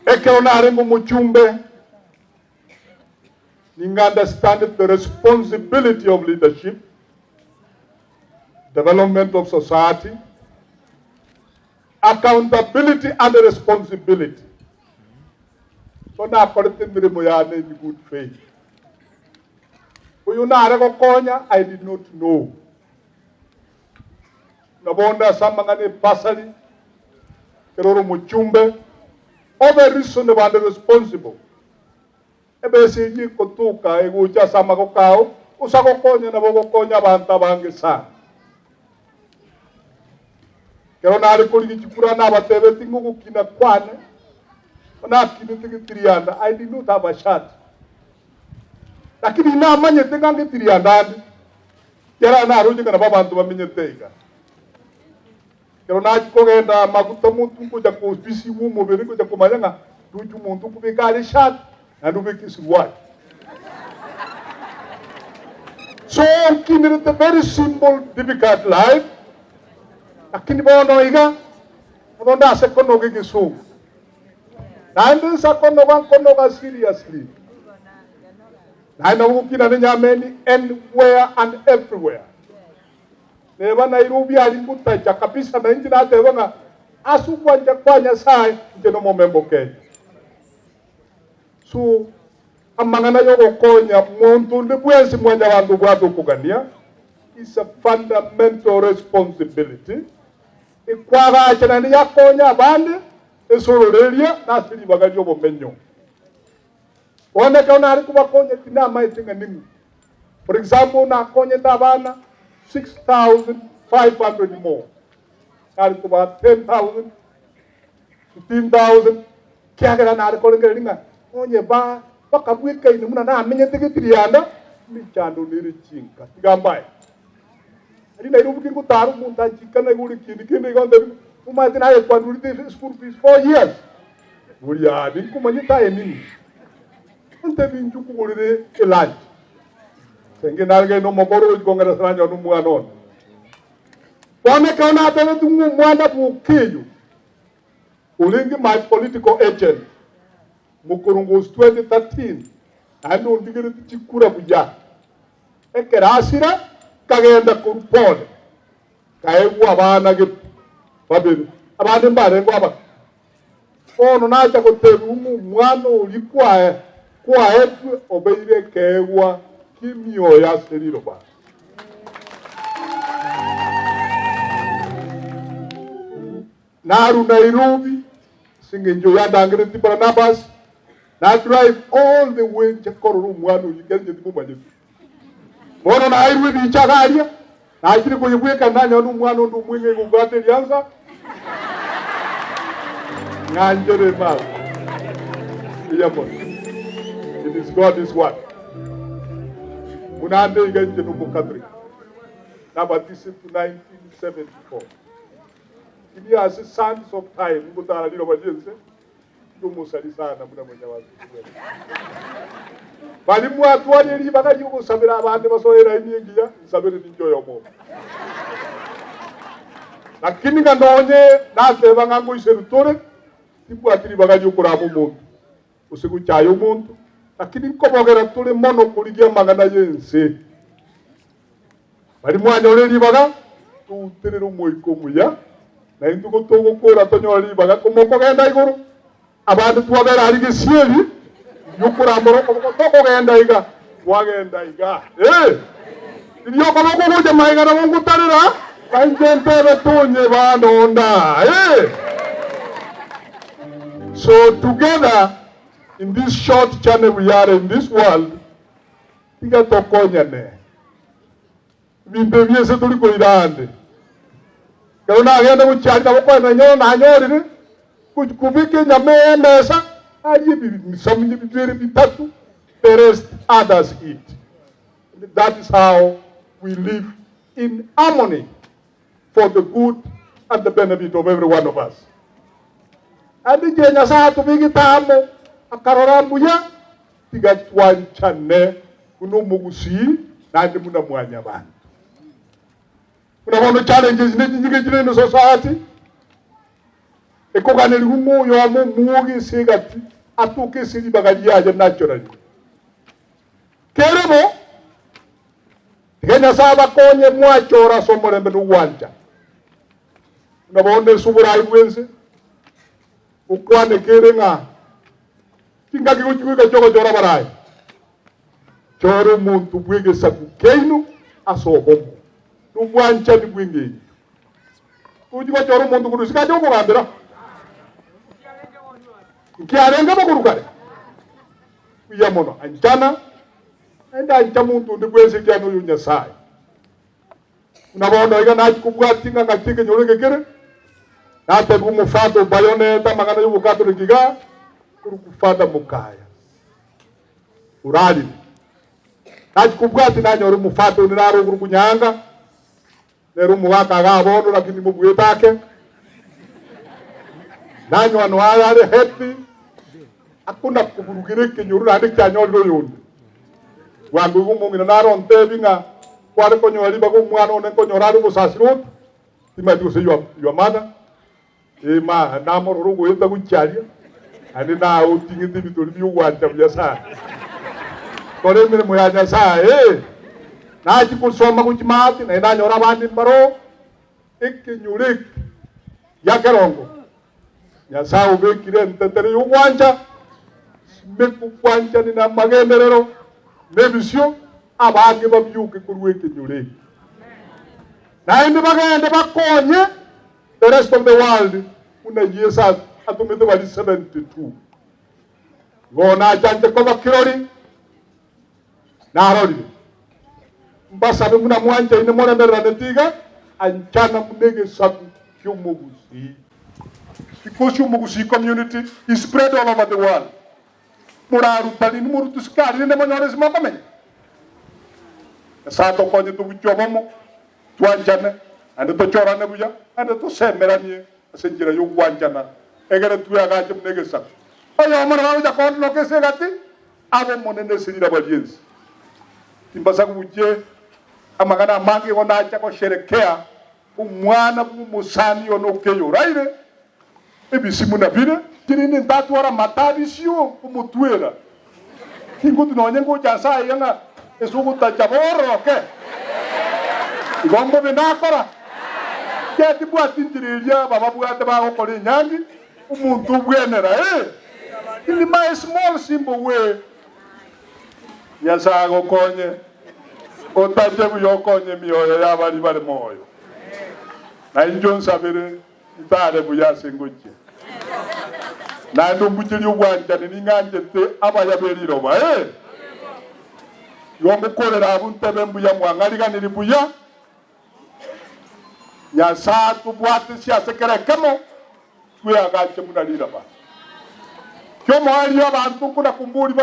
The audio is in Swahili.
Ekeonare ngumuchumbe. Ninga understand the responsibility of leadership, development of society, accountability and responsibility. So na kolete mirimo yane in good faith. Uyuna areko konya, I did not know. Nabonda samangane pasali, keroro muchumbe, over reasonable and responsible. Ebe siji kotuka egucha sama kokao, usako konya na bogo konya banta bange sa. Kero na areko lichukura na batebe tingu kukina kwane, na kini tingi tirianda, I did not have a shot. Lakini na manye tinga nge tirianda, kera na aruji kana babantu bamenye teiga. Kero na chikogenda makuta muntu kuja kuspisi wumo beri kuja kumanyanga tuju muntu kubikali shot and ubiki suwai. So kini it's a very simple difficult life. Lakini bono iga bonda se kono ge kisu. Nande sa kono ga seriously. Nanda ukina nyameni anywhere and everywhere. Neba Nairobi alimbuta cha kabisa na inji na tebanga asu kwanya sai ngeno momembo Kenya. So amangana yogo konya muntu ndibwezi mwanya wandu gwatu kugania is a fundamental responsibility. Ikwaga chana ni yakonya bande esororeria na siri bagajo bomenyo. One kauna ari kubakonya tina maitinga nini. For example na konya tabana 6,500 more. Ari kuba 10,000, 15,000. Kiagera na ari kolenga ringa. Onye ba bakabwika ine muna na amenye tikitirianda michando niri chinka. Tigambai. Ari na irubu kingu taru munta chikana guri kindi gonde umati na yetu anduri school fees 4 years. Guri ya dinku manyita enini. Unte binjuku guri elaj. Senge nalge no mokoro kongera sanja no muanon. Wane kauna tele tungu mwana bukeju. Ulingi my political agent. Mukurungos 2013. Ando ndigere chikura buja. Ekerasira kagenda kurupone. Kaegwa abana ge babiri. Abandi mbare ngwaba. Ono nacha koteru mwana ulikwa kwa etu obeire kaegwa kimio ya seriro ba. Naru Nairobi singenjo ya dangere tipara nabas. Na drive all the way to Kororo mwanu yigenje timu majetu. Bono na airu di chagaria. Na ajiri ko yibweka ndanya no mwanu ndu mwinge kugate lianza. Nganjere mal. Iyamo. It is God is what. Munande yigenje no mukadri. Nabatisi to 1974. Ili as sands of time ngutara lilo bajense. Tumusali sana muna mwenye wazi. Bali mwatu wali bakaji kusabira abandi basohera iningiya sabire ninjoyo mo. Lakini ngandonye naseba ngango iserutore tipu atiri bakaji kuramo muntu. Usiku chayo muntu. Lakini nkobogera tule mono kuligia magana yense. Bali mwanya oli baga tuterero moiko muya. Na induko togo kora tonyoli baga komoko genda iguru. Abantu twabera ari gisieli yukura moroko toko genda iga wagenda iga iliyo koloko kuje maiga na mungu tarira kanjentebe tunye banonda So together in this short journey we are in this world tiga tokonya ne bimbe byese tuli ko irande kana agenda bucyari naboko na nyo na nyorire kubike nyame mesa ari bisamye bibere bitatu the rest others eat. That is how we live in harmony for the good and the benefit of every one of us. Adi jenya sa tubigi tamo akarorambuya tigatwanchane kuno mugusi nandi muna mwanya bantu. Kuna challenges in the society. ekogane lirumo yomo muogi sigati atuke siri bagari ya natural keremo Kenya saba konye mwachora somorembe n'uwanja nabone subura ibwense ukwane kerenga kingaki kuchika choko chora barai choro muntu bwege saku keinu asobomo n'uwanja ni bwenge ujiko choro muntu kurusika choko gambira kiarenga bakurukare kuyamono anjana enda nchamuntu ndibwese kyano yunyasai unabono iga nachi kubwatinga ngakike nyoreke kere nate kumufado bayoneta magana yubukato likiga kurukufada mukaya urali nachi kubwati nanyore mufado niraro kurukunyanga nero muwaka gabono lakini mubwetake nanyo anwaya ale happy akunda kuburugireke nyorura ande kyanyoriro yondi wangu gumungi naro ntebinga kware konyori bago mwana one konyorari busasirut timati se yo mana ma namo rugo yeta gucharia ande na utingi bitori biyo wanta byasa kore mire moyanya sa na chikusoma kuchimati na ina nyora bandi mbaro ikinyurik yakerongo nyasa ubekire ntetere yugwanja meku kwanja ni na magenderero nebisyo abage babyuke kurweke nyure na indi bagende bakonye the rest of the world una yesa atumete bali 72 gona jante ko bakirori na rori mbasa muna mwanje ine mona ndara netiga anchana munege sabu cyumugusi because cyumugusi community is spread all over the world muraru tali ni murutu skari ne manyore sima kamenye sa to konye to buchomomo twanjana ande to chorane buya ande to semeranie asenjira yo wanjana egere tuya ga jëm nege sak ayo mara ga kon no kese gati abo monene sirira baliensi timbasa kubuje amagana mangi wona acha ko sherekea umwana bumusani ono keyo raire ebisimu na bire kirinde ntatu wara matadi sio kumutwera kingo tunonye ngo jasa yanga esugu tajaboro ke igombo binakora keti bwatindiriria baba bwate bago kore nyangi umuntu bwenera ili my small simple way yasago konye otaje buyokonye miyoyo yabali bale moyo na injo nsabere itare buyase ngoje na ndo mbujiri ugwanja ni nganje te abayaberi roba yombo korera abuntebe mbuya mwangaliga nili buya ya satu bwate sia sekere kemo kuya gache munalira ba kyo mwali abantu kuna kumburi